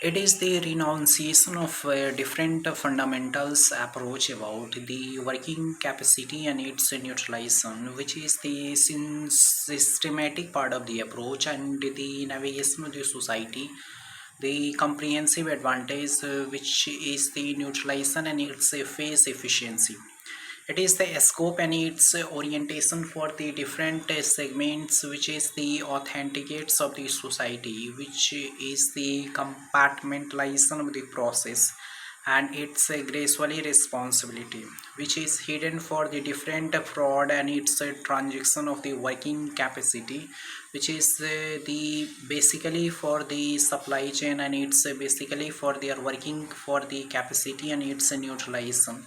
It is the renunciation of different fundamentals approach about the working capacity and its neutralization, which is the systematic part of the approach and the navigation of the society. The comprehensive advantage, which is the neutralization and its phase efficiency. It is the scope and its orientation for the different segments, which is the authenticates of the society, which is the compartmentalization of the process and its gracefully responsibility, which is hidden for the different fraud and its transaction of the working capacity, which is the basically for the supply chain and it's basically for their working for the capacity and its neutralization,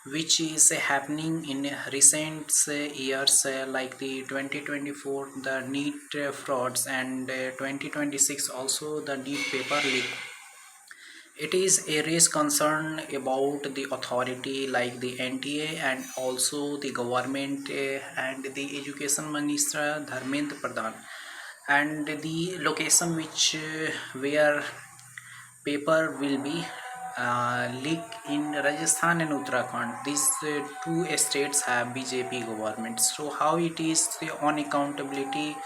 which is happening in recent years, like the 2024 the neat frauds and 2026 also the neat paper leak. It is a raised concern about the authority like the NTA and also the government, and the education minister Dharmendra Pradhan, and the location which where paper will be leaked in Rajasthan and Uttarakhand. These two states have BJP governments. So how it is the on accountability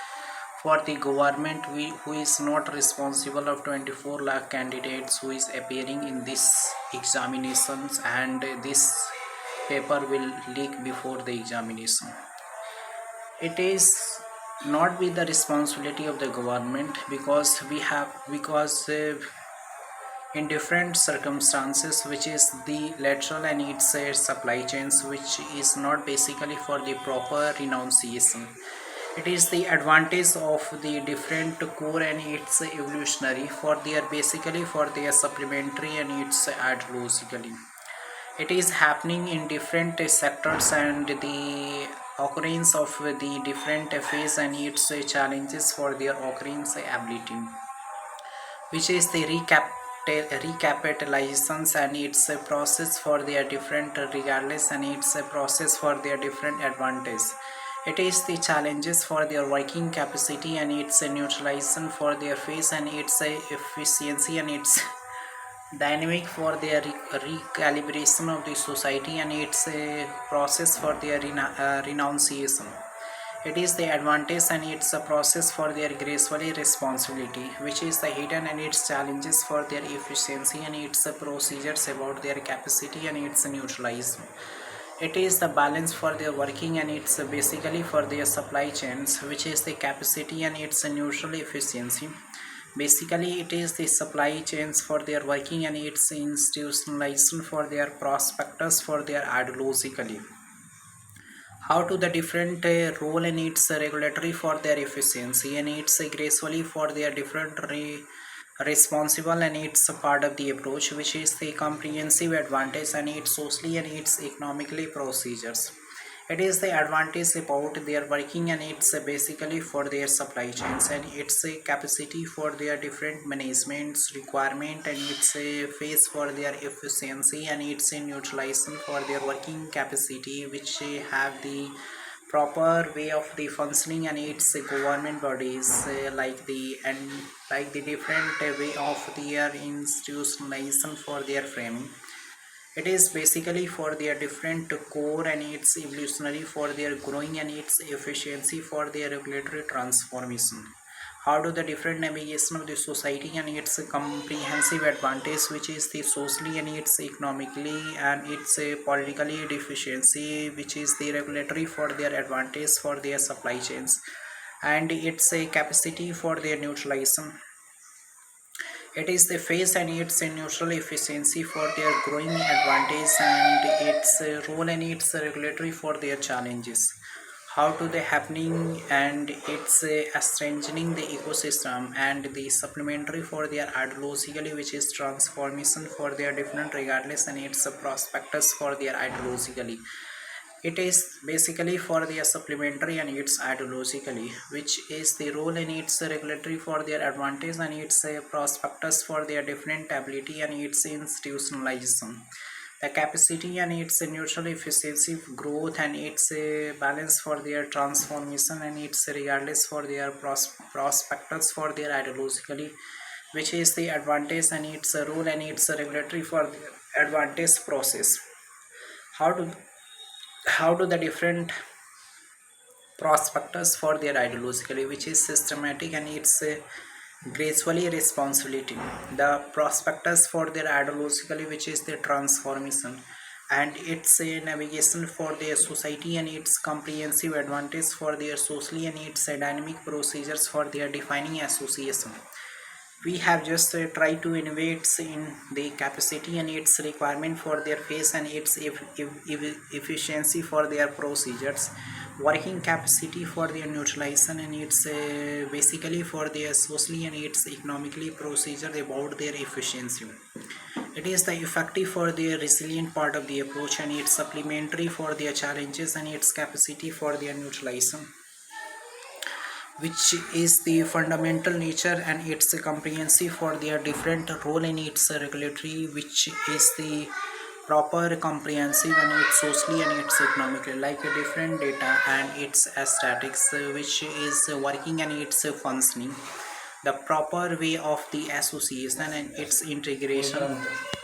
for the government who is not responsible of 24 lakh candidates who is appearing in this examinations, and this paper will leak before the examination. It is not be the responsibility of the government because we have because in different circumstances, which is the lateral and its supply chains, which is not basically for the proper renunciation. It is the advantage of the different core and its evolutionary for their basically for their supplementary and its ideologically. It is happening in different sectors, and the occurrence of the different phase and its challenges for their occurrence ability, which is the recapitalizations and its a process for their different regardless and its a process for their different advantage. It is the challenges for their working capacity and its a neutralization for their face and its a efficiency and its dynamic for their recalibration of the society and its a process for their renunciation. It is the advantage and it's a process for their gracefully responsibility, which is the hidden and its challenges for their efficiency and its procedures about their capacity and its neutralization. It is the balance for their working and it's basically for their supply chains, which is the capacity and its neutral efficiency. Basically, it is the supply chains for their working and its institutionalization for their prospectus for their ideologically. How to the different role and its regulatory for their efficiency and it's gracefully for their different responsible and it's a part of the approach, which is the comprehensive advantage and it's socially and it's economically procedures. It is the advantage about their working and it's basically for their supply chains and it's a capacity for their different managements requirement and it's a phase for their efficiency and it's a neutralization for their working capacity, which have the proper way of the functioning and its government bodies, like the different way of their institutionalization for their framing. It is basically for their different core and its evolutionary for their growing and its efficiency for their regulatory transformation. How do the different navigation of the society and its comprehensive advantage, which is the socially and its economically and its politically deficiency, which is the regulatory for their advantage for their supply chains, and its a capacity for their neutralization. It is the phase and its neutral efficiency for their growing advantage and its role and its regulatory for their challenges. How to the happening and it's strengthening the ecosystem and the supplementary for their ideologically, which is transformation for their different regardless and its prospectus for their ideologically. It is basically for their supplementary and its ideologically, which is the role in its regulatory for their advantage and its prospectus for their different ability and its institutionalization. The capacity and its neutral efficiency growth and its balance for their transformation and its regardless for their prospectus for their ideologically, which is the advantage and its rule and its regulatory for the advantage process. How do how do the different prospectors for their ideologically, which is systematic and it's gracefully responsibility. The prospectors for their ideologically, which is the transformation, and it's a navigation for their society and its comprehensive advantage for their socially and its dynamic procedures for their defining association. We have just tried to innovate in the capacity and its requirement for their face and its efficiency for their procedures, working capacity for their neutralization and its basically for their socially and its economically procedure about their efficiency. It is the effective for their resilient part of the approach and its supplementary for their challenges and its capacity for their neutralization, which is the fundamental nature and its comprehensive for their different role in its regulatory, which is the proper comprehensive and its socially and its economically, like a different data and its aesthetics, which is working and its functioning, the proper way of the association and its integration